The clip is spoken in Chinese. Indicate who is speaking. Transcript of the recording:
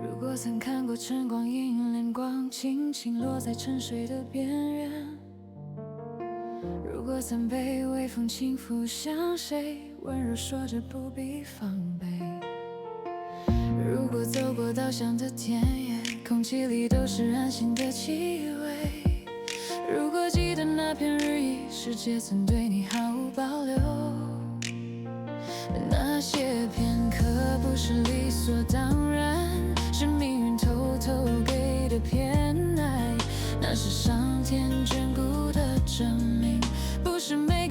Speaker 1: 如果曾看过晨光隐隐亮光轻轻落在沉睡的边缘，如果曾被微风轻抚，向谁温柔说着不必防备，如果走过稻香的田野，空气里都是安心的气味，如果记得那片日忆，世界曾对你毫无保留，那些片刻不是理所当然，是命运偷偷给的偏爱，那是上天眷顾的证明，不是每